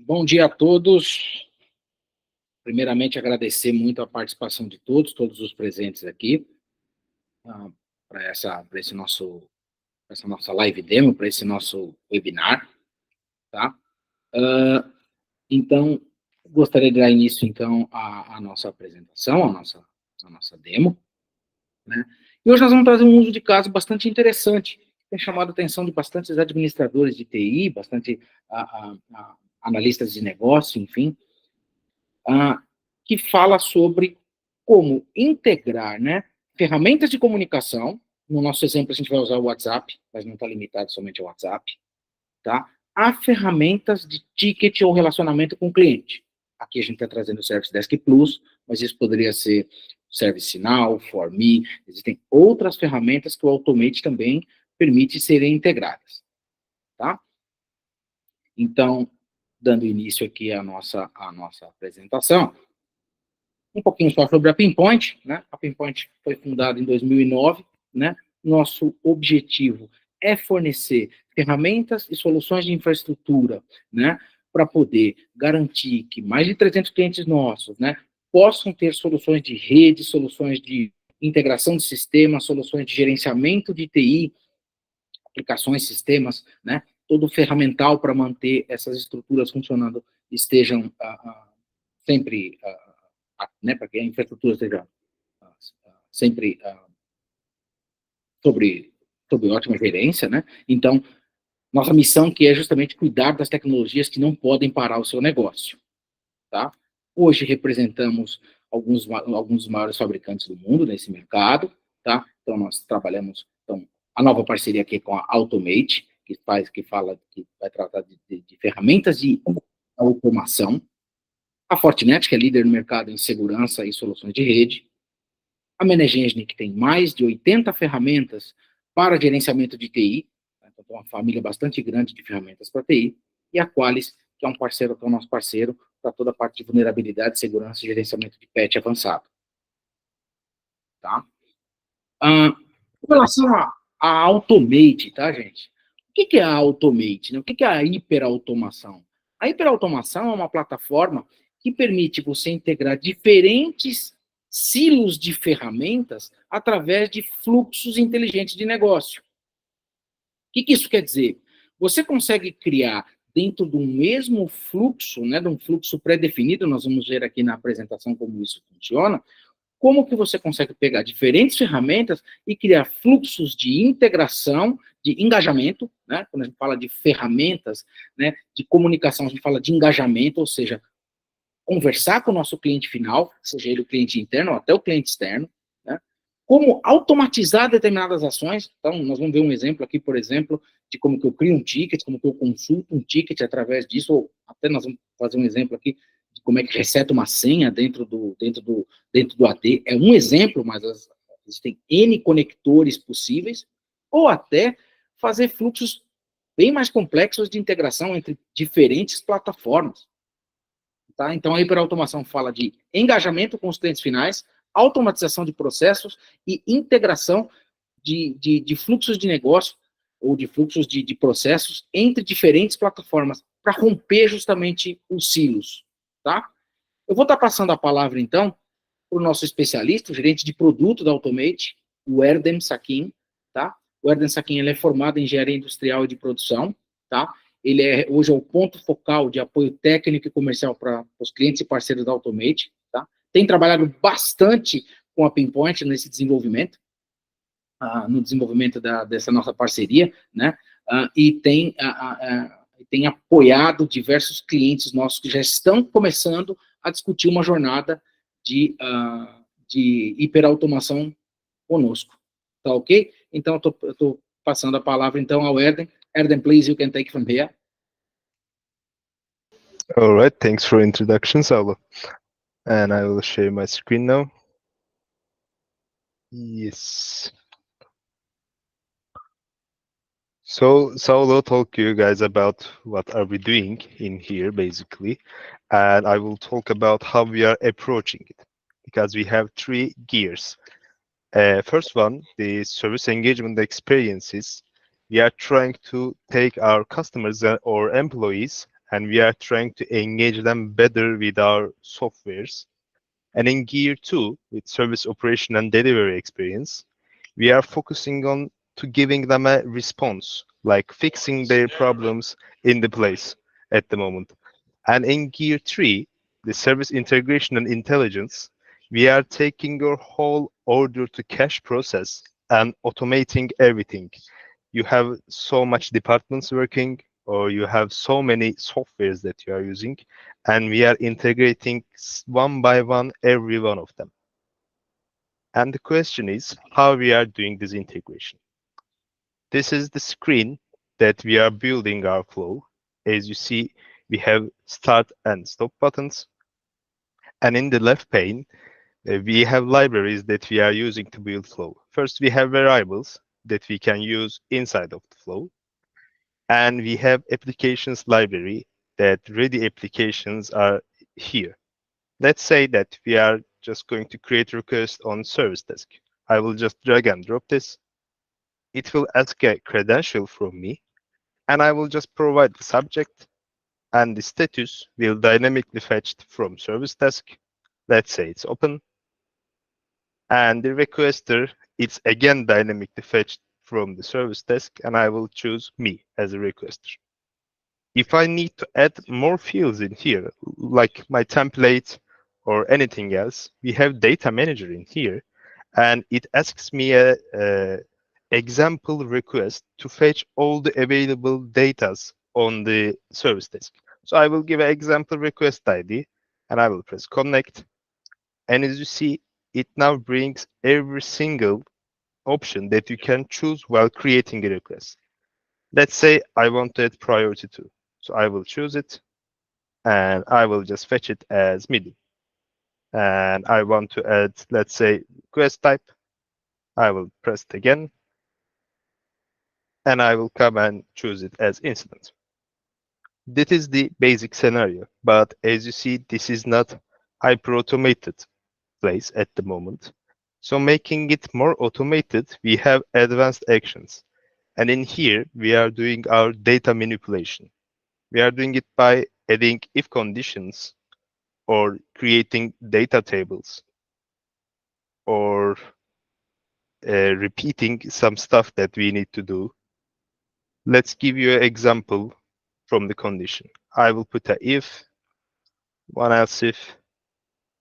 Bom dia a todos. Primeiramente, agradecer muito a participação de todos os presentes aqui, para essa nossa live demo, para esse nosso webinar, tá? Então, gostaria de dar início, então, à nossa apresentação, à nossa demo, né? E hoje nós vamos trazer um uso de caso bastante interessante, que tem chamado a atenção de bastantes administradores de TI, bastante analistas de negócio, enfim, que fala sobre como integrar, né, ferramentas de comunicação. No nosso exemplo, a gente vai usar o WhatsApp, mas não está limitado somente ao WhatsApp, tá? A ferramentas de ticket ou relacionamento com o cliente. Aqui a gente está trazendo o Service Desk Plus, mas isso poderia ser ServiceNow, ForMe, existem outras ferramentas que o Automate também permite serem integradas, tá? Então, dando início aqui à nossa apresentação, um pouquinho só sobre a Pinpoint, né? A Pinpoint foi fundada em 2009, né? Nosso objetivo é fornecer ferramentas e soluções de infraestrutura, né? Para poder garantir que mais de 300 clientes nossos, né? Possam ter soluções de rede, soluções de integração de sistemas, soluções de gerenciamento de TI, aplicações, sistemas, né? Todo o ferramental para manter essas estruturas funcionando estejam sempre né, para que a infraestrutura esteja sempre sobre ótima gerência, né? Então, nossa missão que é justamente cuidar das tecnologias que não podem parar o seu negócio, tá? Hoje representamos alguns dos maiores fabricantes do mundo nesse mercado, tá? Então, nós trabalhamos, a nova parceria aqui com a Automate, que vai tratar de ferramentas de automação, a Fortinet, que é líder no mercado em segurança e soluções de rede, a Managengine, que tem mais de 80 ferramentas para gerenciamento de TI, então tem uma família bastante grande de ferramentas para TI, e a Qualys, que é um parceiro, que é o nosso parceiro para toda a parte de vulnerabilidade, segurança e gerenciamento de patch avançado. Tá? Com relação a Automate, tá, gente? O que é a Automate? Né? O que é a hiperautomação? A hiperautomação é uma plataforma que permite você integrar diferentes silos de ferramentas através de fluxos inteligentes de negócio. O que isso quer dizer? Você consegue criar dentro do mesmo fluxo, né, de um fluxo pré-definido, nós vamos ver aqui na apresentação como isso funciona, como que você consegue pegar diferentes ferramentas e criar fluxos de integração, de engajamento, né? Quando a gente fala de ferramentas, né, de comunicação, a gente fala de engajamento, ou seja, conversar com o nosso cliente final, seja ele o cliente interno ou até o cliente externo, né? Como automatizar determinadas ações. Então, nós vamos ver um exemplo aqui, por exemplo, de como que eu crio um ticket, como que eu consulto um ticket através disso, ou até nós vamos fazer um exemplo aqui de como é que reseta uma senha dentro do AD. É um exemplo, mas existem N conectores possíveis, ou até fazer fluxos bem mais complexos de integração entre diferentes plataformas. Tá? Então, a hiperautomação fala de engajamento com os clientes finais, automatização de processos e integração de fluxos de negócio ou de fluxos de processos entre diferentes plataformas para romper justamente os silos. Tá? Eu vou estar passando a palavra, então, para o nosso especialista, o gerente de produto da Automate, o Erdem Sakin. Tá? O Erdem Sakin, ele é formado em engenharia industrial e de produção, tá? Ele hoje é o ponto focal de apoio técnico e comercial para os clientes e parceiros da Automate, tá? Tem trabalhado bastante com a Pinpoint nesse desenvolvimento, no desenvolvimento dessa nossa parceria, né? E tem apoiado diversos clientes nossos que já estão começando a discutir uma jornada de hiperautomação conosco, tá ok? Então, eu estou passando a palavra, então, ao Erdem. Erdem, please, you can take from here. All right, thanks for introduction, Saulo. And I will share my screen now. Yes. So Saulo talk to you guys about what are we doing in here, basically. And I will talk about how we are approaching it, because we have 3 gears. First one, the service engagement experiences. We are trying to take our customers or employees and we are trying to engage them better with our softwares. And in Gear 2, with service operation and delivery experience, we are focusing on to giving them a response, like fixing their problems in the place at the moment. And in Gear 3, the service integration and intelligence, we are taking your whole order to cash process and automating everything. You have so much departments working, or you have so many softwares that you are using, and we are integrating one by one every one of them. And the question is how we are doing this integration. This is the screen that we are building our flow. As you see, we have start and stop buttons. And in the left pane, we have libraries that we are using to build flow. First, we have variables that we can use inside of the flow. And we have applications library that ready applications are here. Let's say that we are just going to create a request on service desk. I will just drag and drop this. It will ask a credential from me, and I will just provide the subject, and the status will dynamically fetched from service desk. Let's say it's open. And the requester, it's again dynamically fetched from the service desk, and I will choose me as a requester. If I need to add more fields in here, like my template or anything else, we have data manager in here, and it asks me a example request to fetch all the available datas on the service desk. So I will give an example request ID, and I will press connect. And as you see, it now brings every single option that you can choose while creating a request. Let's say I want to add priority to. So I will choose it, and I will just fetch it as medium. And I want to add, let's say, request type. I will press it again, and I will come and choose it as incident. This is the basic scenario, but as you see, this is not hyper-automated place at the moment. So making it more automated, we have advanced actions. And in here, we are doing our data manipulation. We are doing it by adding if conditions or creating data tables or repeating some stuff that we need to do. Let's give you an example from the condition. I will put a if, one else if,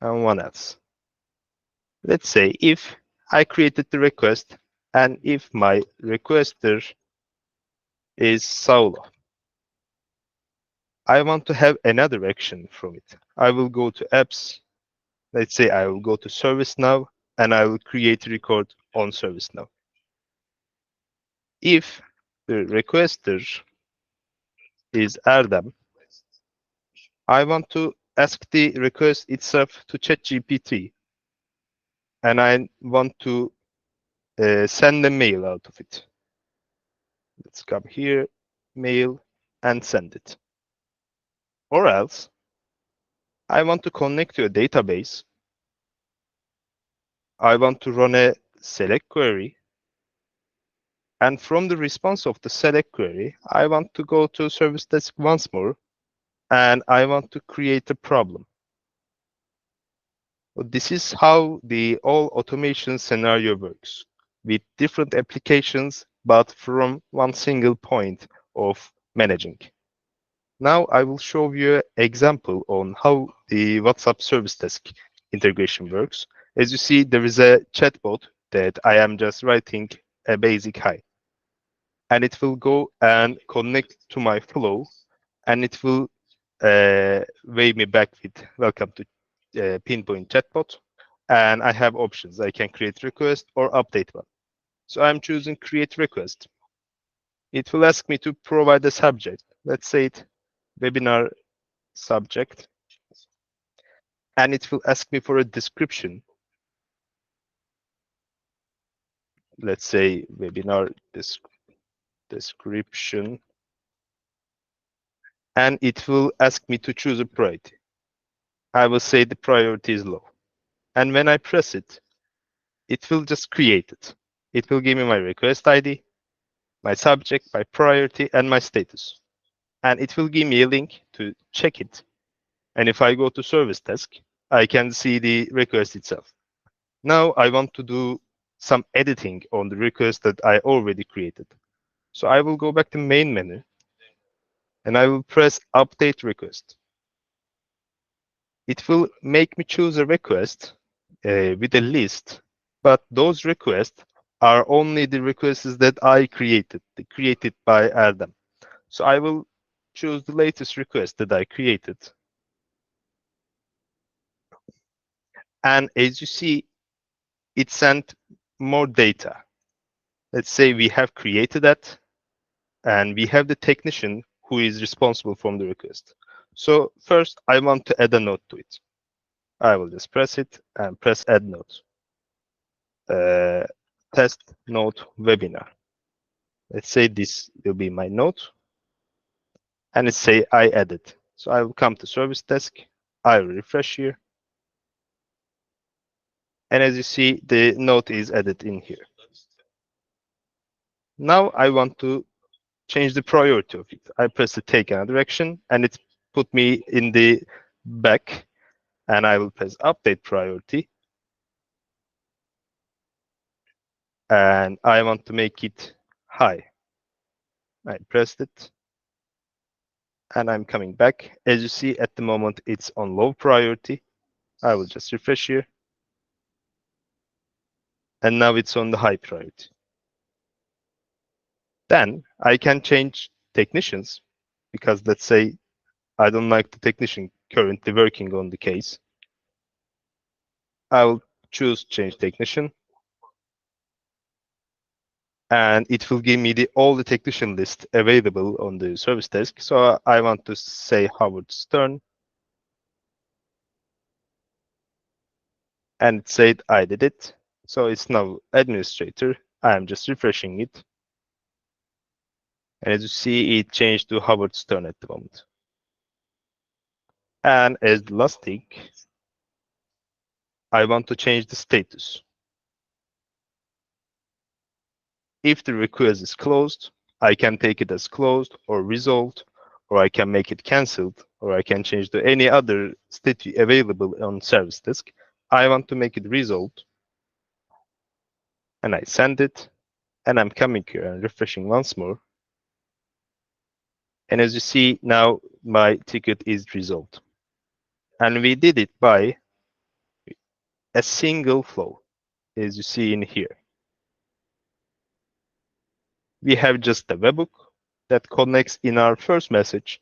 and one else. Let's say if I created the request and if my requester is Saulo, I want to have another action from it. I will go to apps. Let's say I will go to ServiceNow and I will create a record on ServiceNow. If the requester is Erdem, I want to ask the request itself to ChatGPT, and I want to send a mail out of it. Let's come here, mail, and send it. Or else, I want to connect to a database. I want to run a select query. And from the response of the select query, I want to go to service desk once more, and I want to create a problem. This is how the all automation scenario works, with different applications, but from one single point of managing. Now I will show you an example on how the WhatsApp service desk integration works. As you see, there is a chatbot that I am just writing a basic hi. And it will go and connect to my flow, and it will weigh me back with welcome to Pinpoint chatbot. And I have options. I can create request or update one. So I'm choosing create request. It will ask me to provide a subject. Let's say it webinar subject. And it will ask me for a description. Let's say webinar description. And it will ask me to choose a priority. I will say the priority is low. And when I press it, it will just create it. It will give me my request ID, my subject, my priority, and my status. and it will give me a link to check it. And if I go to service desk, I can see the request itself. Now I want to do some editing on the request that I already created. So I will go back to main menu and I will press update request. It will make me choose a request with a list, but those requests are only the requests that I created by Erdem. So I will choose the latest request that I created. And as you see, it sent more data. Let's say we have created that, and we have the technician who is responsible from the request. So first, I want to add a note to it. I will just press it and press add note. Test note webinar. Let's say this will be my note, and let's say I added. So I will come to service desk. I will refresh here. And as you see, the note is added in here. Now I want to change the priority of it. I press the take another action, and it put me in the back, and I will press update priority. And I want to make it high. I pressed it, and I'm coming back. As you see, at the moment, it's on low priority. I will just refresh here. And now it's on the high priority. Then I can change technicians, because let's say I don't like the technician currently working on the case. I will choose change technician, and it will give me all the technician list available on the service desk. So I want to say Howard Stern, and it said I did it. So it's now administrator. I'm just refreshing it. And as you see, it changed to Howard Stern at the moment. And as the last thing, I want to change the status. If the request is closed, I can take it as closed or resolved, or I can make it cancelled, or I can change to any other state available on service desk. I want to make it resolved, and I send it, and I'm coming here and refreshing once more. And as you see, now my ticket is resolved. And we did it by a single flow, as you see in here. We have just the webhook that connects in our first message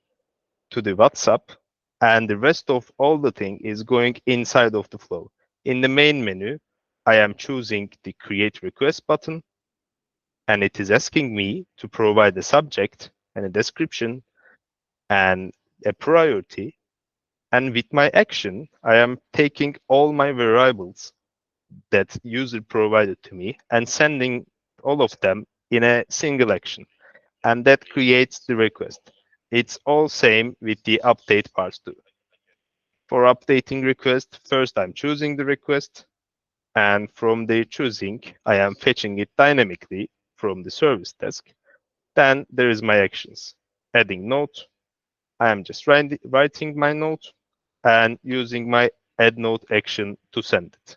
to the WhatsApp, and the rest of all the thing is going inside of the flow. In the main menu, I am choosing the create request button, and it is asking me to provide a subject and a description and a priority. And with my action, I am taking all my variables that user provided to me and sending all of them in a single action. And that creates the request. It's all same with the update parts too. For updating request, first I'm choosing the request, and from the choosing, I am fetching it dynamically from the service desk. Then there is my actions. Adding note, I am just writing my note and using my add note action to send it.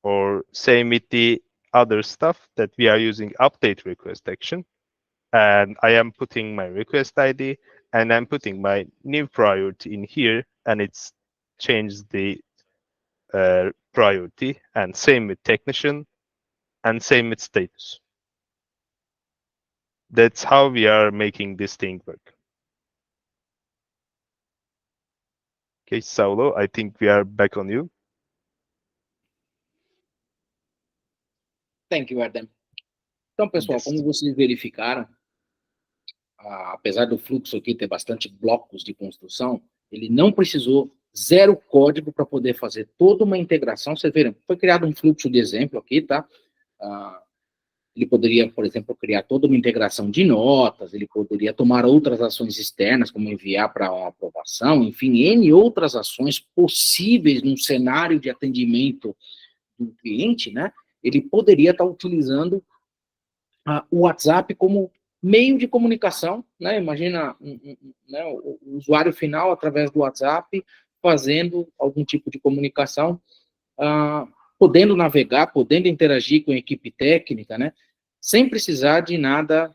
Or same with the other stuff that we are using update request action. And I am putting my request ID, and I'm putting my new priority in here, and it's changed the priority, and same with technician, and same with status. That's how we are making this thing work. Okay, Saulo, I think we are back on you. Thank you, Erdem. Então, pessoal, Yes. como vocês verificaram, apesar do fluxo aqui ter bastante blocos de construção, ele não precisou zero código para poder fazer toda uma integração. Vocês viram, foi criado um fluxo de exemplo aqui, tá? Ele poderia, por exemplo, criar toda uma integração de notas, ele poderia tomar outras ações externas, como enviar para aprovação, enfim, N outras ações possíveis num cenário de atendimento do cliente, né? Ele poderia estar utilizando o WhatsApp como meio de comunicação, né? Imagina né, o usuário final, através do WhatsApp, fazendo algum tipo de comunicação, podendo navegar, podendo interagir com a equipe técnica, né? Sem precisar de nada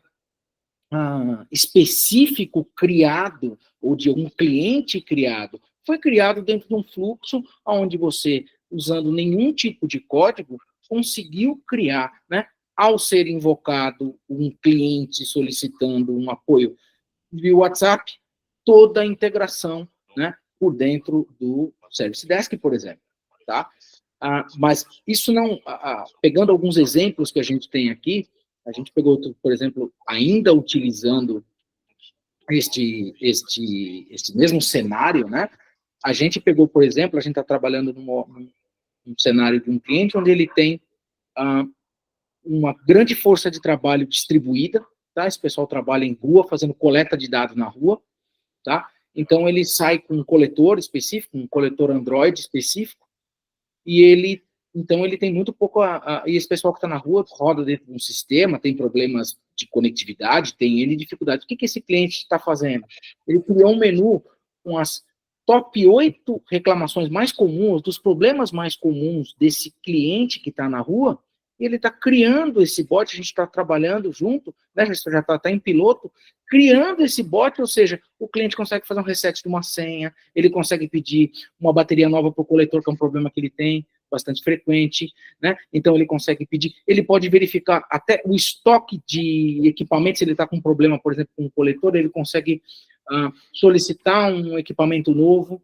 específico criado, ou de um cliente criado. Foi criado dentro de um fluxo onde você, usando nenhum tipo de código, conseguiu criar, né? Ao ser invocado um cliente solicitando um apoio via WhatsApp, toda a integração, né, por dentro do Service Desk, por exemplo, tá? Mas isso não, pegando alguns exemplos que a gente tem aqui, a gente pegou, por exemplo, ainda utilizando este mesmo cenário, né? A gente pegou, por exemplo, a gente está trabalhando num cenário de um cliente onde ele tem uma grande força de trabalho distribuída, tá? Esse pessoal trabalha em rua, fazendo coleta de dados na rua, tá? Então ele sai com um coletor específico, um coletor Android específico, e então ele tem muito pouco, e esse pessoal que está na rua roda dentro de um sistema, tem problemas de conectividade, tem N dificuldades. O que esse cliente está fazendo? Ele criou um menu com as top 8 reclamações mais comuns, dos problemas mais comuns desse cliente que está na rua, e ele está criando esse bot, a gente está trabalhando junto, né, já está em piloto, criando esse bot, ou seja, o cliente consegue fazer um reset de uma senha, ele consegue pedir uma bateria nova para o coletor, que é um problema que ele tem, bastante frequente, né? Então ele consegue pedir, ele pode verificar até o estoque de equipamentos, se ele está com um problema, por exemplo, com o coletor, ele consegue solicitar um equipamento novo,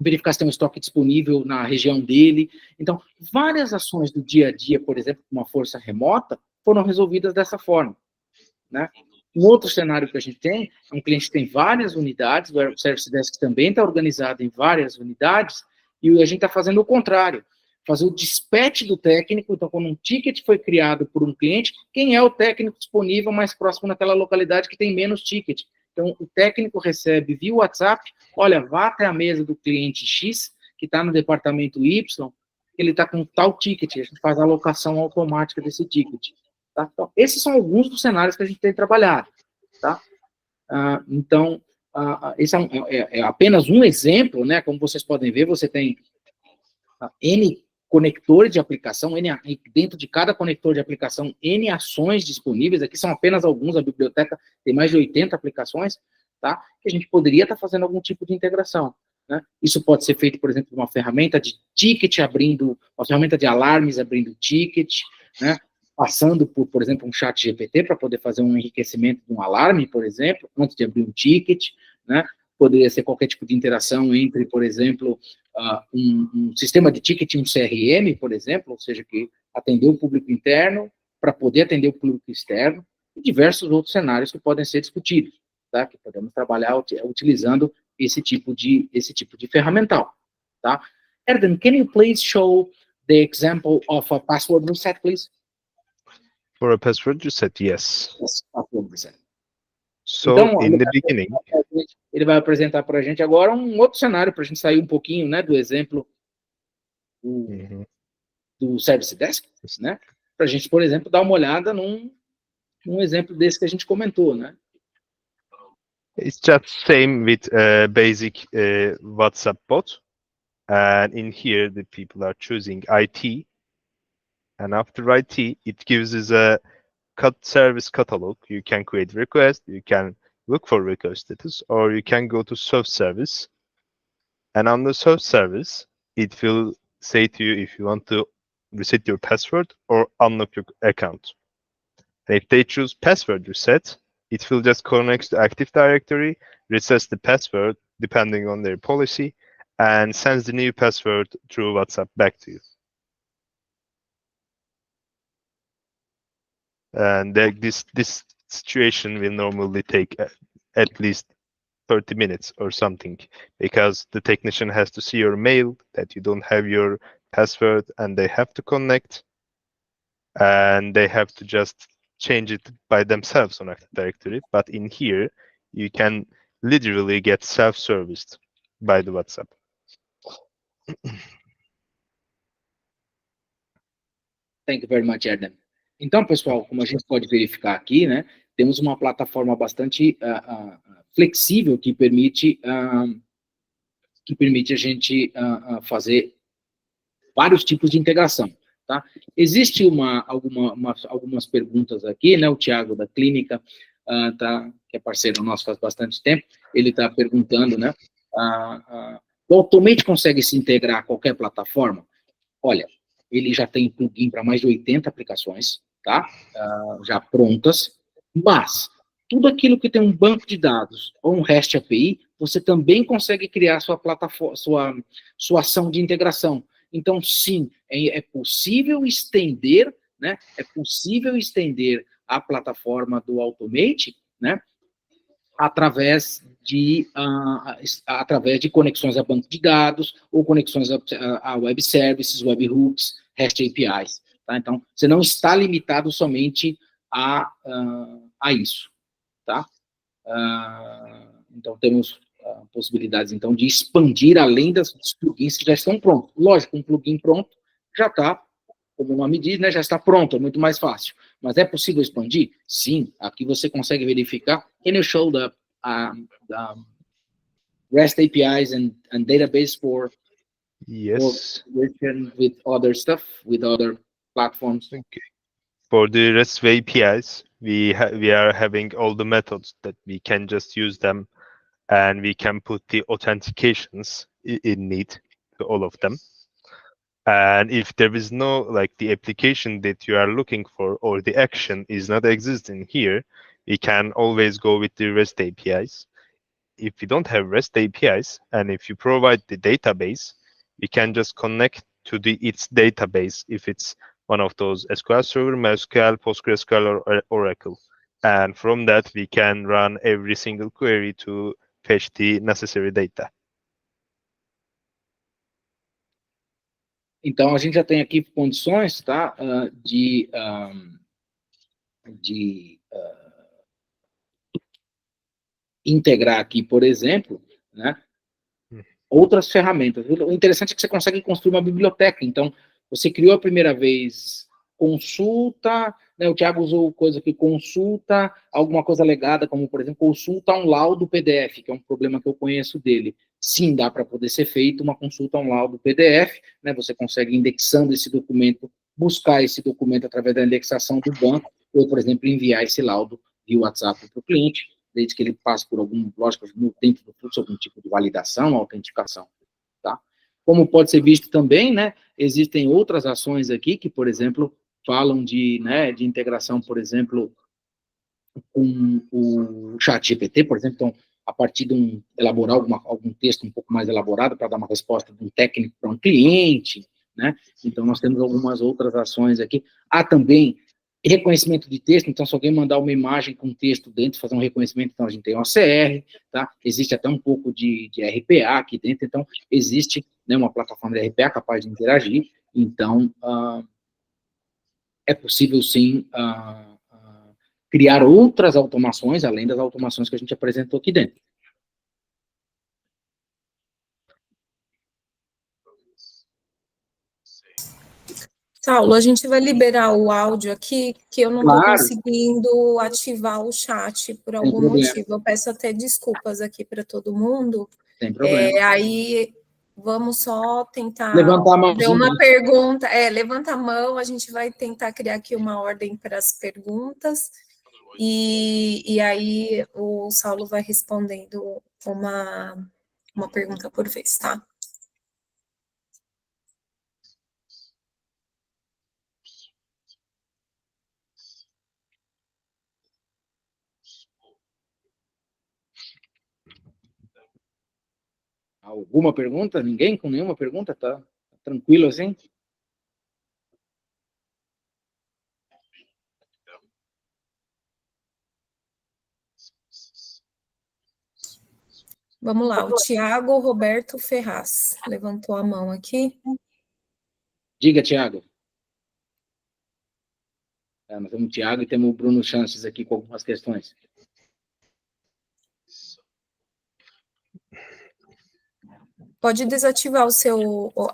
verificar se tem um estoque disponível na região dele. Então, várias ações do dia a dia, por exemplo, com uma força remota, foram resolvidas dessa forma, né? Um outro cenário que a gente tem, é um cliente que tem várias unidades, o Service Desk também está organizado em várias unidades, e a gente está fazendo o contrário, fazer o dispatch do técnico. Então, quando um ticket foi criado por um cliente, quem é o técnico disponível mais próximo naquela localidade que tem menos ticket? Então, o técnico recebe via WhatsApp, olha, vá até a mesa do cliente X, que está no departamento Y, ele está com tal ticket, a gente faz a alocação automática desse ticket. Tá? Então, esses são alguns dos cenários que a gente tem trabalhado. Tá? Então, esse é apenas um exemplo, né? Como vocês podem ver, você tem N conectores de aplicação, dentro de cada conector de aplicação, N ações disponíveis. Aqui são apenas alguns, a biblioteca tem mais de 80 aplicações, tá? Que a gente poderia estar fazendo algum tipo de integração. Né? Isso pode ser feito, por exemplo, uma ferramenta de ticket abrindo, uma ferramenta de alarmes abrindo ticket, né? Passando por exemplo, um chat GPT para poder fazer um enriquecimento de um alarme, por exemplo, antes de abrir um ticket, né? Poderia ser qualquer tipo de interação entre, por exemplo, um sistema de ticketing, um CRM, por exemplo, ou seja, que atendeu o público interno para poder atender o público externo, e diversos outros cenários que podem ser discutidos, tá? Que podemos trabalhar utilizando esse tipo de ferramental, tá? Erdem, can you please show the example of a password reset, please? For a password reset, yes. Yes, password reset. So, então, in the beginning, ele vai apresentar para a gente agora um outro cenário, para a gente sair um pouquinho, né, do exemplo do Service Desk, né, para a gente, por exemplo, dar uma olhada num exemplo desse que a gente comentou, né. It's just same with basic WhatsApp bot, and in here the people are choosing IT, and after IT it gives us a service catalog. You can create request, you can look for request status, or you can go to self-service, and on the self-service it will say to you if you want to reset your password or unlock your account. And if they choose password reset, it will just connect to Active Directory, resets the password depending on their policy, and sends the new password through WhatsApp back to you. And this situation will normally take at least 30 minutes or something, because the technician has to see your mail that you don't have your password, and they have to connect, and they have to just change it by themselves on Active Directory. But in here, you can literally get self-serviced by the WhatsApp. Thank you very much, Erdem. Então, pessoal, como a gente pode verificar aqui, né, temos uma plataforma bastante flexível que permite a gente fazer vários tipos de integração, tá? Existe algumas perguntas aqui, né? O Thiago da Clínica, que é parceiro nosso faz bastante tempo, ele está perguntando, né? O Automate consegue se integrar a qualquer plataforma? Olha, ele já tem plugin para mais de 80 aplicações, tá? Já prontas, mas tudo aquilo que tem um banco de dados ou um REST API, você também consegue criar sua plataforma, sua ação de integração. Então, sim, é possível estender, né? É possível estender a plataforma do Automate, né? Através de conexões a banco de dados ou conexões a web services, webhooks, REST APIs. Tá? Então, você não está limitado somente a isso. Tá? Então, temos possibilidades então, de expandir além dos plugins que já estão prontos. Lógico, um plugin pronto já está, como o nome diz, né, já está pronto, é muito mais fácil. Mas é possível expandir? Sim, aqui você consegue verificar. Can you show the REST APIs and database for with other stuff, with other platforms? Okay. For the REST APIs, we are having all the methods that we can just use them, and we can put the authentications in need to all of them. And if there is no, like, the application that you are looking for or the action is not existing here, we can always go with the REST APIs. If you don't have REST APIs, and if you provide the database, we can just connect to its database if it's one of those SQL Server, MySQL, PostgreSQL, or Oracle. And from that, we can run every single query to fetch the necessary data. Então, a gente já tem aqui condições, tá, de integrar aqui, por exemplo, né, outras ferramentas. O interessante é que você consegue construir uma biblioteca. Então, você criou a primeira vez consulta, né, o Thiago usou coisa que consulta, alguma coisa legada, como, por exemplo, consulta um laudo PDF, que é um problema que eu conheço dele. Sim, dá para poder ser feito uma consulta a um laudo PDF, né, você consegue, indexando esse documento, buscar esse documento através da indexação do banco, ou, por exemplo, enviar esse laudo via WhatsApp para o cliente, desde que ele passe por lógico, dentro do fluxo, algum tipo de validação, autenticação, tá? Como pode ser visto também, né, existem outras ações aqui que, por exemplo, falam de integração, por exemplo, com o ChatGPT, por exemplo, então, a partir de elaborar algum texto um pouco mais elaborado para dar uma resposta de um técnico para um cliente, né? Então, nós temos algumas outras ações aqui. Há também reconhecimento de texto, então, se alguém mandar uma imagem com texto dentro, fazer um reconhecimento, então, a gente tem OCR, tá? Existe até um pouco de RPA aqui dentro, então, existe, né, uma plataforma de RPA capaz de interagir, então, é possível, sim, criar outras automações, além das automações que a gente apresentou aqui dentro. Saulo, a gente vai liberar o áudio aqui, que eu não estou conseguindo ativar o chat por algum motivo. Eu peço até desculpas aqui para todo mundo. Sem problema. Aí vamos só tentar levantar a mão, fazer uma pergunta. Levanta a mão, a gente vai tentar criar aqui uma ordem para as perguntas. E aí o Saulo vai respondendo uma pergunta por vez, tá? Alguma pergunta? Ninguém com nenhuma pergunta? Tá tranquilo assim? Vamos lá, o Thiago Roberto Ferraz levantou a mão aqui. Diga, Thiago. Nós temos o Thiago e temos o Bruno Chances aqui com algumas questões. Pode desativar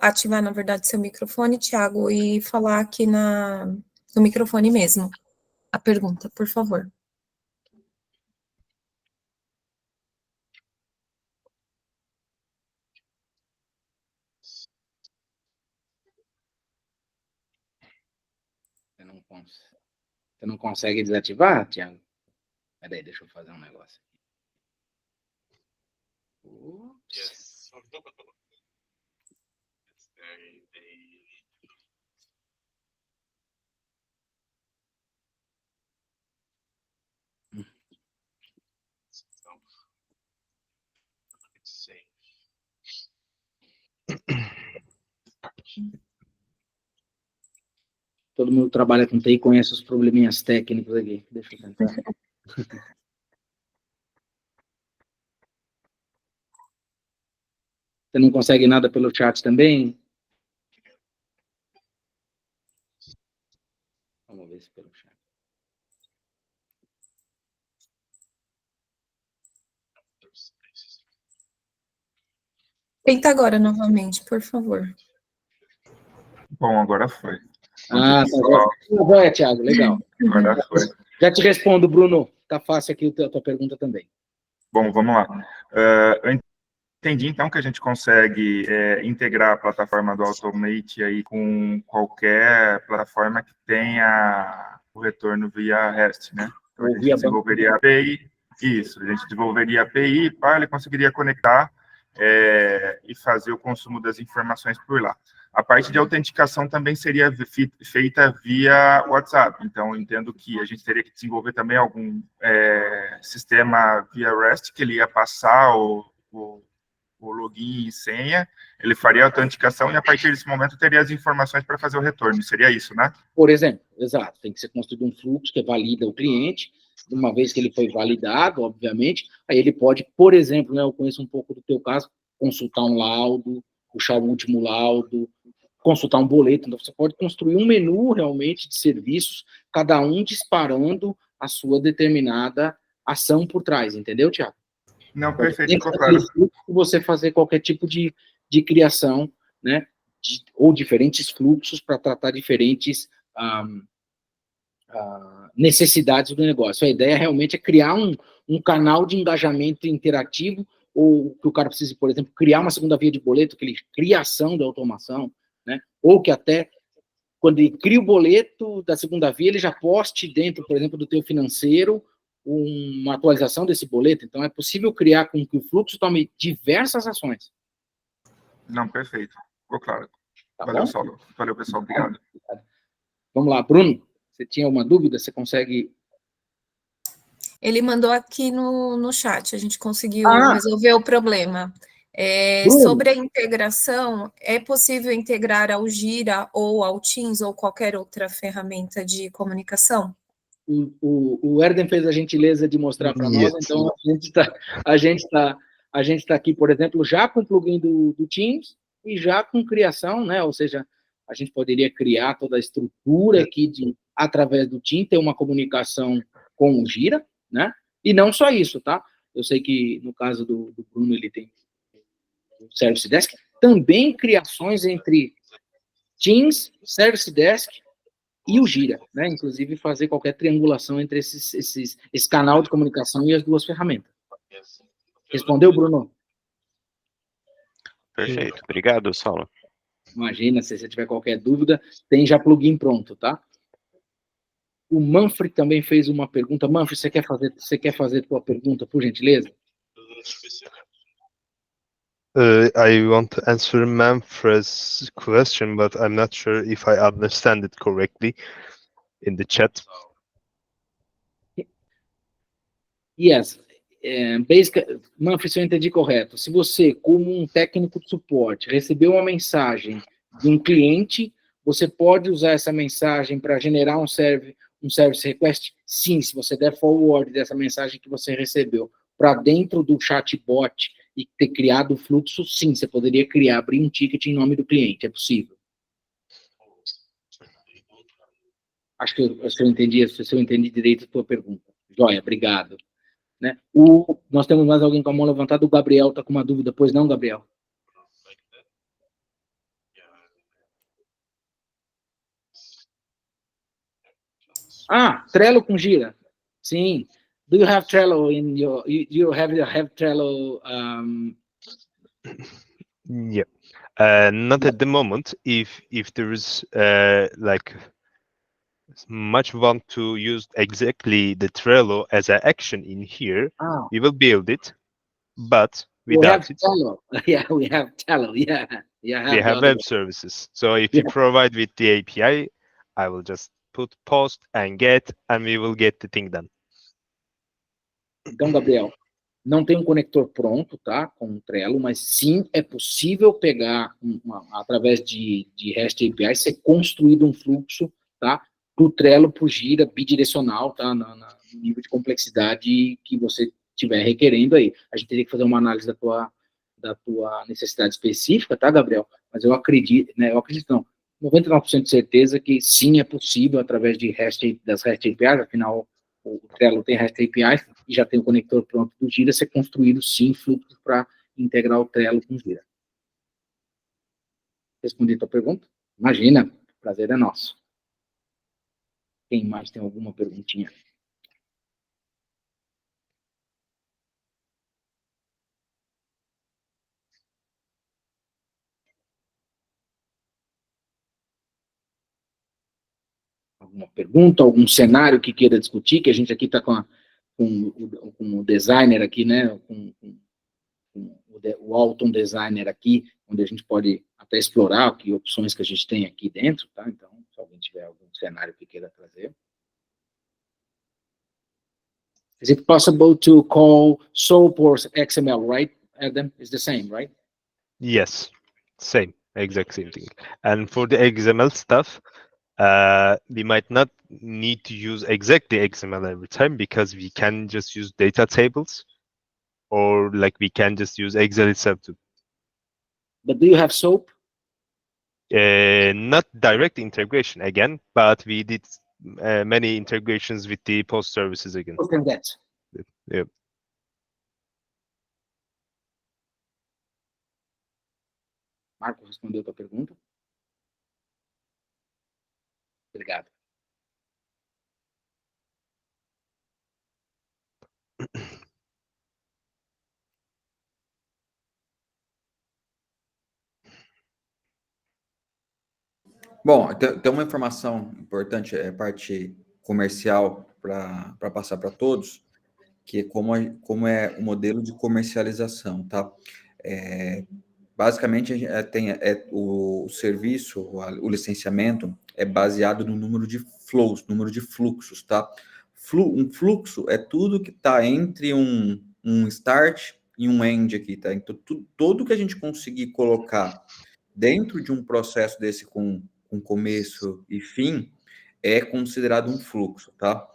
ativar, na verdade, seu microfone, Thiago, e falar aqui no microfone mesmo a pergunta, por favor. Você não consegue desativar, Thiago? Peraí, deixa eu fazer um negócio aqui. Ups. Todo mundo que trabalha com TI conhece os probleminhas técnicos aqui. Deixa eu tentar. Você não consegue nada pelo chat também? Vamos ver se pelo chat. Tenta agora novamente, por favor. Bom, agora foi. Ah, tá bom, Thiago, legal. Agora foi. Já te respondo, Bruno. Tá fácil aqui a tua pergunta também. Bom, vamos lá. Eu entendi, então, que a gente consegue integrar a plataforma do Automate aí com qualquer plataforma que tenha o retorno via REST, né? Então, a gente desenvolveria a API, isso, a gente desenvolveria a API, ele conseguiria conectar e fazer o consumo das informações por lá. A parte de autenticação também seria feita via WhatsApp. Então, eu entendo que a gente teria que desenvolver também algum sistema via REST, que ele ia passar o login e senha, ele faria a autenticação e, a partir desse momento, teria as informações para fazer o retorno. Seria isso, né? Por exemplo, exato. Tem que ser construído um fluxo que valida o cliente. Uma vez que ele foi validado, obviamente, aí ele pode, por exemplo, né, eu conheço um pouco do teu caso, consultar um laudo, puxar o último laudo, consultar um boleto. Então, você pode construir um menu, realmente, de serviços, cada um disparando a sua determinada ação por trás, entendeu, Thiago? Não, perfeito, ficou claro. Você fazer qualquer tipo de criação, né, ou diferentes fluxos para tratar diferentes necessidades do negócio. A ideia realmente é criar um canal de engajamento interativo, ou que o cara precise, por exemplo, criar uma segunda via de boleto, que ele cria ação da automação, né? Ou que até, quando ele cria o boleto da segunda via, ele já poste dentro, por exemplo, do teu financeiro, uma atualização desse boleto. Então, é possível criar com que o fluxo tome diversas ações. Não, perfeito. Ficou claro. Tá Valeu, bom? Saulo. Valeu, pessoal. Obrigado. Vamos lá, Bruno. Você tinha alguma dúvida? Você consegue... Ele mandou aqui no chat, a gente conseguiu resolver o problema. Sobre a integração, é possível integrar ao Gira ou ao Teams ou qualquer outra ferramenta de comunicação? O Erden fez a gentileza de mostrar para nós, então a gente tá aqui, por exemplo, já com o plugin do Teams e já com criação, né? Ou seja, a gente poderia criar toda a estrutura aqui através do Teams, ter uma comunicação com o Gira, né? E não só isso, tá? Eu sei que no caso do Bruno ele tem o Service Desk, também criações entre Teams, Service Desk e o Gira, né? Inclusive fazer qualquer triangulação entre esse canal de comunicação e as duas ferramentas. Respondeu, Bruno? Perfeito. Obrigado, Saulo. Imagina, se você tiver qualquer dúvida, tem já plugin pronto, tá? O Manfred também fez uma pergunta. Manfred, você quer fazer tua pergunta, por gentileza? I want to answer Manfred's question, but I'm not sure if I understand it correctly in the chat. Yes. Manfred, se eu entendi correto, se você, como um técnico de suporte, recebeu uma mensagem de um cliente, você pode usar essa mensagem para generar um service request? Sim, se você der forward dessa mensagem que você recebeu para dentro do chatbot e ter criado o fluxo, sim, você poderia abrir um ticket em nome do cliente, é possível. Acho que eu entendi direito a tua pergunta. Joia, obrigado. Né? Nós temos mais alguém com a mão levantada, o Gabriel está com uma dúvida, pois não, Gabriel? Trello com Gira. Sim. Do you have Trello in your... You have Trello... Yeah. Not at the moment. If there is like much want to use exactly the Trello as an action in here, we will build it, but we have without it, Trello. Yeah, we have Trello. Yeah, we have web services. So if you provide with the API, I will just put post and get, and we will get the thing done. Então, Gabriel, não tem um conector pronto, tá, com o Trello, mas sim é possível pegar, através de REST API, ser construído um fluxo, tá, para o Trello, para o Gira, bidirecional, tá, no nível de complexidade que você estiver requerendo aí. A gente teria que fazer uma análise da tua necessidade específica, tá, Gabriel? Mas eu acredito, né, 99% de certeza que sim, é possível, através das REST APIs, afinal, o Trello tem REST APIs, e já tem o conector pronto do Gira, ser construído, sim, fluxo para integrar o Trello com o Gira. Respondi a tua pergunta? Imagina, o prazer é nosso. Quem mais tem alguma perguntinha? Alguma pergunta, algum cenário que queira discutir, que a gente aqui está com o designer aqui, né, com o Alton Designer aqui, onde a gente pode até explorar que opções que a gente tem aqui dentro, tá? Então, se alguém tiver algum cenário que queira trazer. Is it possible to call SOAP or XML, right, Adam? It's the same, right? Yes, same, exact same thing. And for the XML stuff, we might not need to use exactly XML every time, because we can just use data tables, or like we can just use Excel itself too. But do you have SOAP? Not direct integration again, but we did many integrations with the post services again. Post and get. Yeah. Marco, respondeu a tua pergunta? Obrigado. Bom, tem uma informação importante, parte comercial, para passar para todos, que é como é o modelo de comercialização, tá? Basicamente, o serviço, o licenciamento, é baseado no número de flows, número de fluxos, tá? Um fluxo é tudo que está entre um start e um end aqui, tá? Então, tudo que a gente conseguir colocar dentro de um processo desse com começo e fim é considerado um fluxo, tá?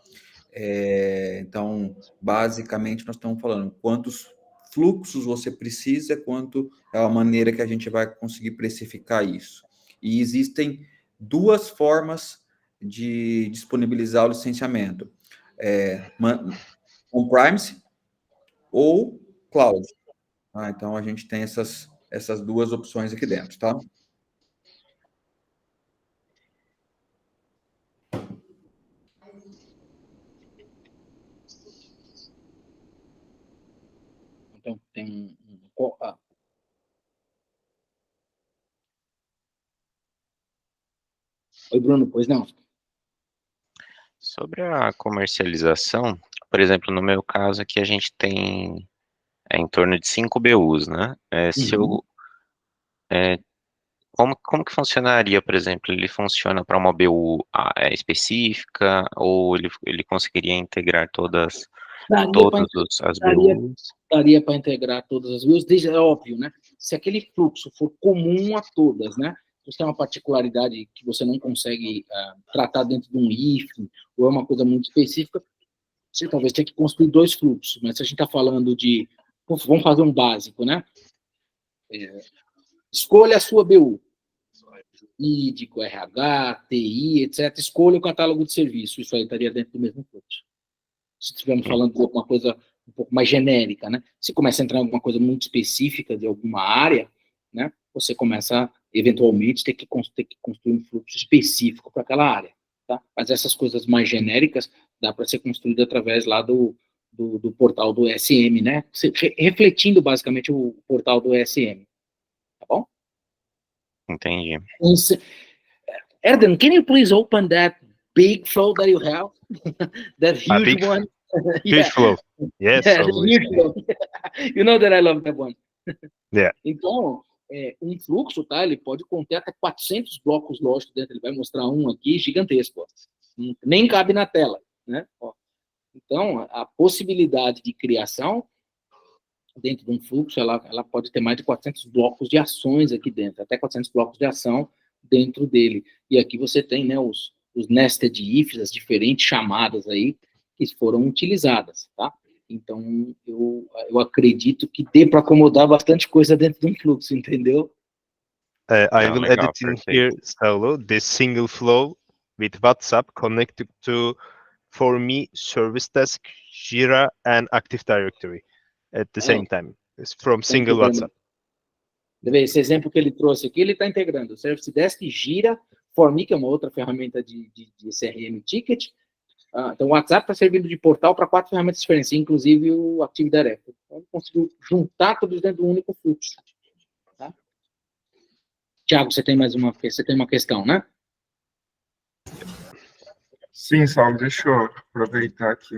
Então, basicamente, nós estamos falando quantos fluxos você precisa, quanto é a maneira que a gente vai conseguir precificar isso. E existem duas formas de disponibilizar o licenciamento. On-premise ou cloud. Então, a gente tem essas duas opções aqui dentro, tá? Então, tem Oi, Bruno, pois não? Sobre a comercialização, por exemplo, no meu caso aqui a gente tem em torno de 5 BUs, né? Como que funcionaria, por exemplo? Ele funciona para uma BU específica, ou ele conseguiria integrar todas as BUs? Daria para integrar todas as BUs, é óbvio, né? Se aquele fluxo for comum a todas, né? Se tem uma particularidade que você não consegue tratar dentro de um if, ou é uma coisa muito específica, você talvez tenha que construir dois fluxos, mas se a gente está falando de... Vamos fazer um básico, né? Escolha a sua BU. IDICO, RH, TI, etc. Escolha o catálogo de serviço. Isso aí estaria dentro do mesmo fluxo. Se estivermos falando de alguma coisa um pouco mais genérica, né? Se começa a entrar em alguma coisa muito específica de alguma área, né? Você começa, eventualmente, ter que construir um fluxo específico para aquela área, tá? Mas essas coisas mais genéricas dá para ser construído através lá do portal do ESM, né? Refletindo, basicamente, o portal do ESM. Tá bom? Entendi. Erdem, can you please open that big flow that you have, that A huge big- one. Huge flow. Yes. Yeah, so the huge flow. You know that I love that one. Yeah. Então, um fluxo, tá? Ele pode conter até 400 blocos lógicos dentro. Ele vai mostrar um aqui gigantesco, ó. Nem cabe na tela, né? Ó. Então, a possibilidade de criação dentro de um fluxo, ela pode ter mais de 400 blocos de ações aqui dentro, até 400 blocos de ação dentro dele. E aqui você tem, né, os nested ifs, as diferentes chamadas aí que foram utilizadas, tá? Então, eu acredito que dê para acomodar bastante coisa dentro de um fluxo, entendeu? I will legal, edit in perfeito. here, Saulo, this single flow with WhatsApp connected to, for me, Service Desk, Jira, and Active Directory at the same time. It's from single WhatsApp. Esse exemplo que ele trouxe aqui, ele está integrando o Service Desk, Jira, For.me, que é uma outra ferramenta de CRM Ticket. Então, o WhatsApp está servindo de portal para 4 ferramentas diferentes, inclusive o Active Directory. Então, ele conseguiu juntar todos dentro de um único fluxo. Tá? Tiago, você tem uma questão, né? Sim, Saulo, deixa eu aproveitar aqui.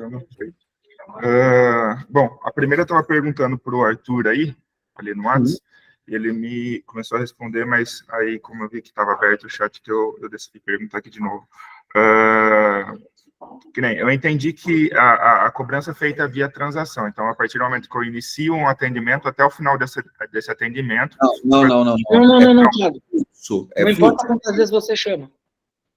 Bom, a primeira eu estava perguntando para o Arthur aí, ali no WhatsApp, e ele me começou a responder, mas aí, como eu vi que estava aberto o chat, que eu decidi perguntar aqui de novo. Que nem, eu entendi que a cobrança é feita via transação, então, a partir do momento que eu inicio um atendimento, até o final desse atendimento... Não, Tiago. Isso, Não importa quantas vezes você chama.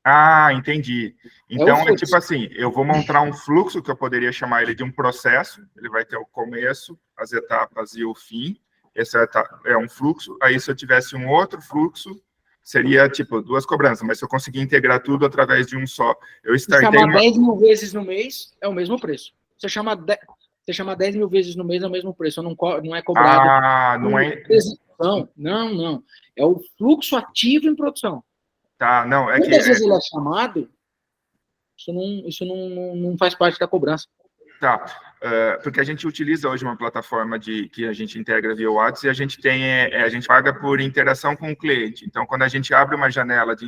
Ah, entendi. Então, fluxo. tipo assim, eu vou montar um fluxo, que eu poderia chamar ele de um processo, ele vai ter o começo, as etapas e o fim, esse é um fluxo. Aí, se eu tivesse um outro fluxo, seria, tipo, 2 cobranças, mas se eu conseguir integrar tudo através de um só, eu startei... Se chamar 10 mil vezes no mês, é o mesmo preço. Você chama 10 mil vezes no mês, é o mesmo preço, não é cobrado. Ah, não é... Não. É o fluxo ativo em produção. Tá, não, é que... Quantas vezes ele é chamado, isso não faz parte da cobrança. Tá, porque a gente utiliza hoje uma plataforma que a gente integra via WhatsApp e a gente a gente paga por interação com o cliente. Então, quando a gente abre uma janela de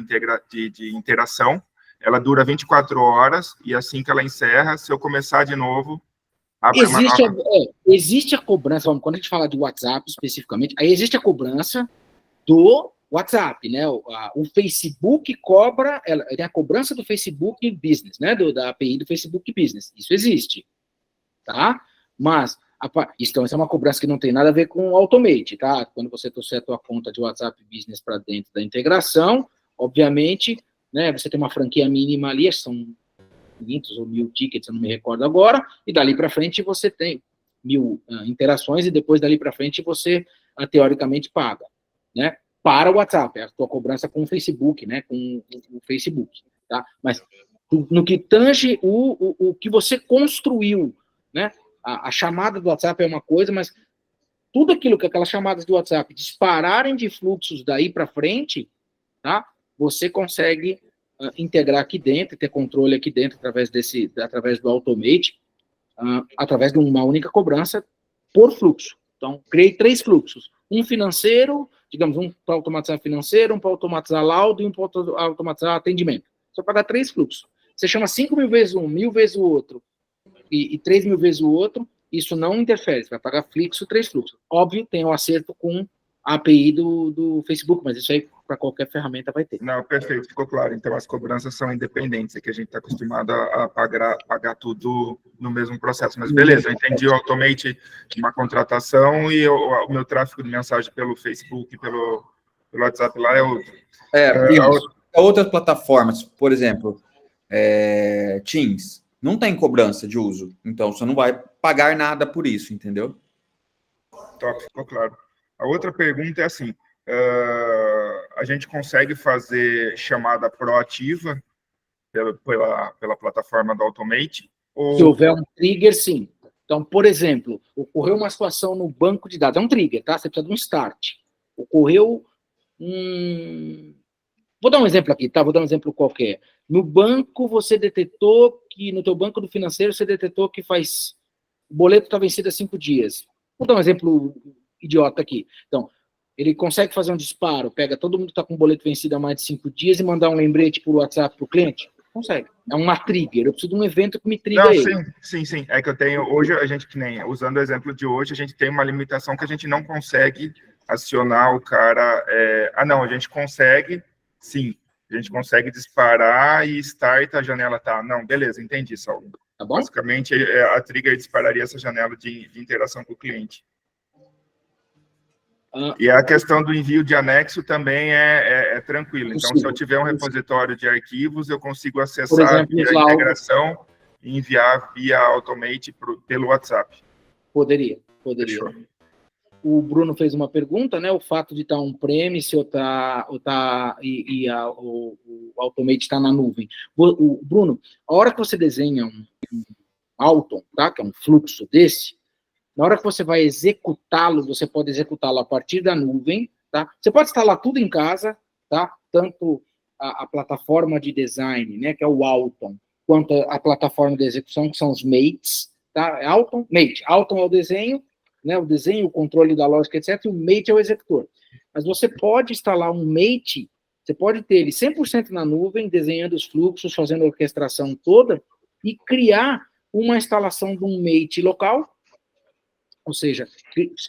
interação, ela dura 24 horas e assim que ela encerra, se eu começar de novo, abre uma nova... Existe a cobrança, quando a gente fala de WhatsApp especificamente, aí existe a cobrança do WhatsApp, né? O Facebook cobra, tem a cobrança do Facebook Business, né? Da API do Facebook Business. Isso existe, tá? Mas isso é uma cobrança que não tem nada a ver com o Automate, tá? Quando você trouxer a tua conta de WhatsApp Business para dentro da integração, obviamente, né? Você tem uma franquia mínima ali, são 500 ou 1000 tickets, eu não me recordo agora, e dali para frente você tem 1000 interações e depois dali para frente você teoricamente paga, né? Para o WhatsApp, a tua cobrança com o Facebook, né, com o Facebook, tá? Mas no que tange o que você construiu, né, a chamada do WhatsApp é uma coisa, mas tudo aquilo que aquelas chamadas do WhatsApp dispararem de fluxos daí para frente, tá? Você consegue integrar aqui dentro, ter controle aqui dentro através do Automate, através de uma única cobrança por fluxo. Então, criei 3 fluxos. Um financeiro, digamos, um para automatizar financeiro, um para automatizar laudo e um para automatizar atendimento. Só pagar 3 fluxos. Você chama 5 mil vezes um, 1000 vezes o outro e 3 mil vezes o outro, isso não interfere, você vai pagar fixo 3 fluxos. Óbvio, tem o acerto com a API do Facebook, mas isso aí para qualquer ferramenta vai ter. Não, perfeito, ficou claro. Então, as cobranças são independentes, é que a gente está acostumado a pagar tudo no mesmo processo. Mas beleza, eu entendi o Automate de uma contratação e o meu tráfego de mensagem pelo Facebook, pelo WhatsApp lá é outro. Outras plataformas, por exemplo, Teams, não tem cobrança de uso, então você não vai pagar nada por isso, entendeu? Top, ficou claro. A outra pergunta é assim, a gente consegue fazer chamada proativa pela plataforma do Automate? Ou... Se houver um trigger, sim. Então, por exemplo, ocorreu uma situação no banco de dados, é um trigger, tá? Você precisa de um start. Ocorreu Vou dar um exemplo aqui, tá? Vou dar um exemplo qualquer. No banco, você detetou que, no teu banco do financeiro, você detetou que o boleto está vencido há 5 dias. Vou dar um exemplo idiota aqui. Então, ele consegue fazer um disparo, pega todo mundo que está com o boleto vencido há mais de 5 dias e mandar um lembrete por WhatsApp para o cliente? Consegue. É uma trigger. Eu preciso de um evento que me trigger Não, ele. sim. É que eu tenho, hoje a gente, que nem, usando o exemplo de hoje, a gente tem uma limitação que a gente não consegue acionar o cara, não, a gente consegue, sim, a gente consegue disparar e start a janela, tá, não, beleza, entendi, Saulo. Tá bom? Basicamente, a trigger dispararia essa janela de interação com o cliente. E a questão do envio de anexo também é tranquilo. Então, se eu tiver um repositório de arquivos, eu consigo acessar exemplo, via os laudos. integração e enviar via Automate pelo WhatsApp. Poderia. Fechou. O Bruno fez uma pergunta, né? O fato de estar on-premise o Automate está na nuvem. Bruno, a hora que você desenha um Autom, tá? Que é um fluxo desse, na hora que você vai executá-lo, você pode executá-lo a partir da nuvem, tá? Você pode instalar tudo em casa, tá? Tanto a plataforma de design, né, que é o Autom, quanto a plataforma de execução, que são os Mates, tá? Autom, Mate. Autom é o desenho, né, o controle da lógica, etc., e o Mate é o executor. Mas você pode instalar um Mate, você pode ter ele 100% na nuvem, desenhando os fluxos, fazendo a orquestração toda, e criar uma instalação de um Mate local, ou seja,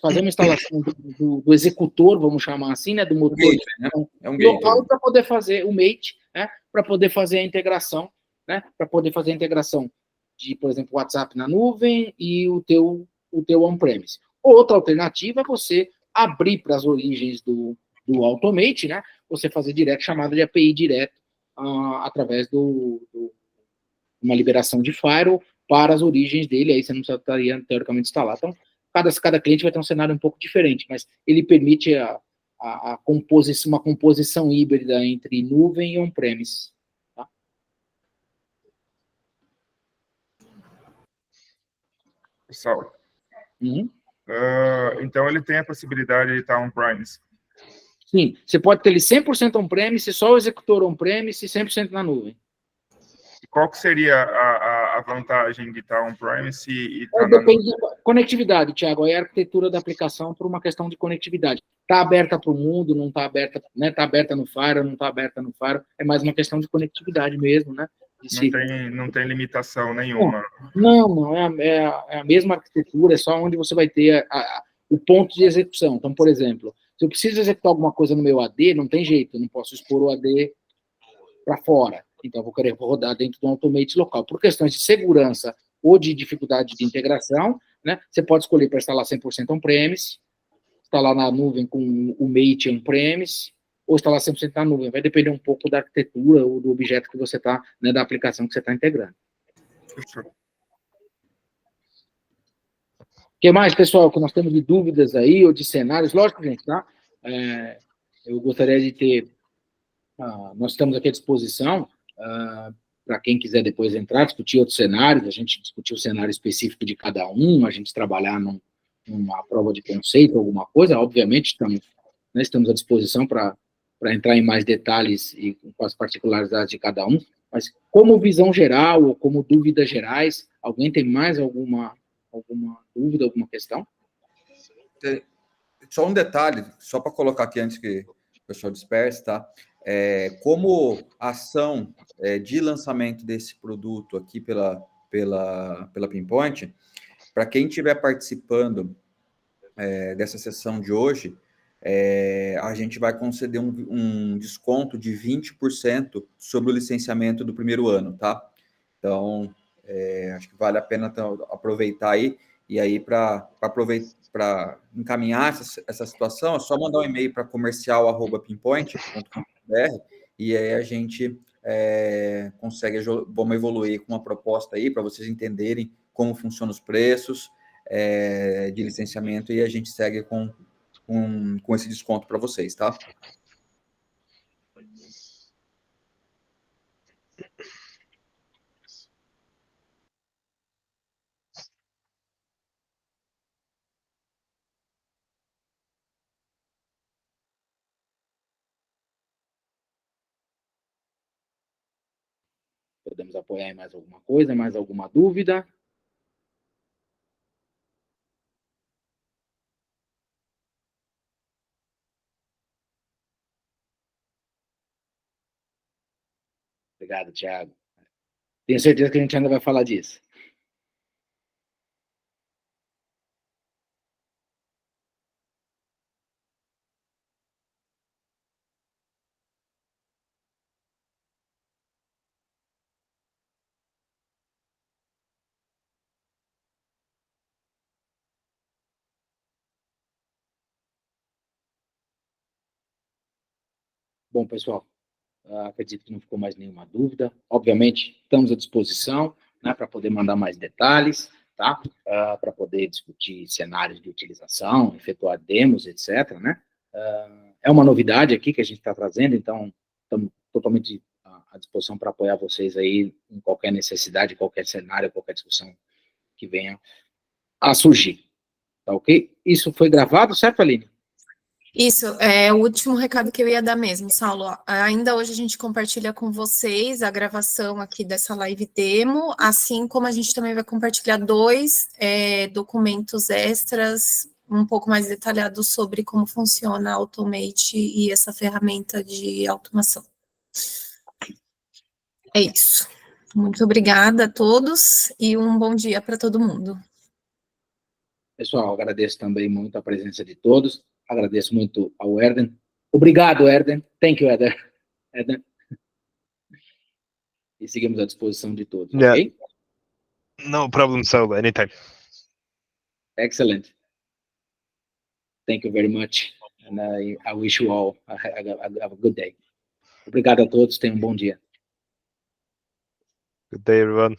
fazer uma instalação do executor, vamos chamar assim, né, do motor local para poder fazer o Mate, né, para poder fazer a integração, né, para poder fazer a integração de, por exemplo, WhatsApp na nuvem e o teu on-premise. Outra alternativa é você abrir para as origens do Automate, né, você fazer direto, chamada de API direto, através de uma liberação de firewall para as origens dele, aí você não precisaria, teoricamente, instalar. Então, cada cliente vai ter um cenário um pouco diferente, mas ele permite uma composição híbrida entre nuvem e on-premise. Tá? Pessoal, então ele tem a possibilidade de estar on-premise. Sim, você pode ter ele 100% on-premise, só o executor on-premise e 100% na nuvem. Qual que seria a vantagem de estar on-premise e estar depende da conectividade, Thiago. Aí é a arquitetura da aplicação por uma questão de conectividade. Está aberta para o mundo, não está aberta, né? Está aberta no Firewall, não está aberta no Firewall. É mais uma questão de conectividade mesmo, né? Não tem limitação nenhuma. Não. É a mesma arquitetura, é só onde você vai ter o ponto de execução. Então, por exemplo, se eu preciso executar alguma coisa no meu AD, não tem jeito, eu não posso expor o AD para fora. Então, eu vou querer rodar dentro do Automate local. Por questões de segurança ou de dificuldade de integração, né, você pode escolher para instalar 100% on-premise, instalar na nuvem com o Mate on-premise, ou instalar 100% na nuvem. Vai depender um pouco da arquitetura ou do objeto que você está, né, da aplicação que você está integrando. O que mais, pessoal, que nós temos de dúvidas aí, ou de cenários? Lógico, gente, tá? Eu gostaria de ter... nós estamos aqui à disposição para quem quiser depois entrar, discutir outros cenários, a gente discutir o cenário específico de cada um, a gente trabalhar numa prova de conceito, alguma coisa, obviamente estamos à disposição para entrar em mais detalhes e com as particularidades de cada um, mas como visão geral ou como dúvidas gerais, alguém tem mais alguma dúvida, alguma questão? Só um detalhe, só para colocar aqui antes que o pessoal disperse, tá? Como ação de lançamento desse produto aqui pela Pinpoint, para quem estiver participando dessa sessão de hoje, a gente vai conceder um desconto de 20% sobre o licenciamento do primeiro ano, tá? Então, acho que vale a pena aproveitar aí, e aí para encaminhar essa situação, é só mandar um e-mail para comercial@pinpoint.com.br e aí a gente vamos evoluir com uma proposta aí para vocês entenderem como funcionam os preços de licenciamento e a gente segue com esse desconto para vocês, tá? Podemos apoiar em mais alguma coisa, mais alguma dúvida? Obrigado, Thiago. Tenho certeza que a gente ainda vai falar disso. Bom, pessoal, acredito que não ficou mais nenhuma dúvida. Obviamente, estamos à disposição, né, para poder mandar mais detalhes, tá? Para poder discutir cenários de utilização, efetuar demos, etc., né? É uma novidade aqui que a gente está trazendo, então estamos totalmente à disposição para apoiar vocês aí em qualquer necessidade, qualquer cenário, qualquer discussão que venha a surgir, tá ok? Isso foi gravado, certo, Aline? Isso, é o último recado que eu ia dar mesmo, Saulo. Ainda hoje a gente compartilha com vocês a gravação aqui dessa live demo, assim como a gente também vai compartilhar 2 documentos extras, um pouco mais detalhados sobre como funciona a Automate e essa ferramenta de automação. É isso. Muito obrigada a todos e um bom dia para todo mundo. Pessoal, agradeço também muito a presença de todos. Agradeço muito ao Erden. Obrigado, Erden. Thank you, Erden. E seguimos à disposição de todos, Yeah. ok? No problem, Saul. Anytime. Excellent. Thank you very much. And I wish you all a good day. Obrigado a todos. Tenham um bom dia. Good day, everyone.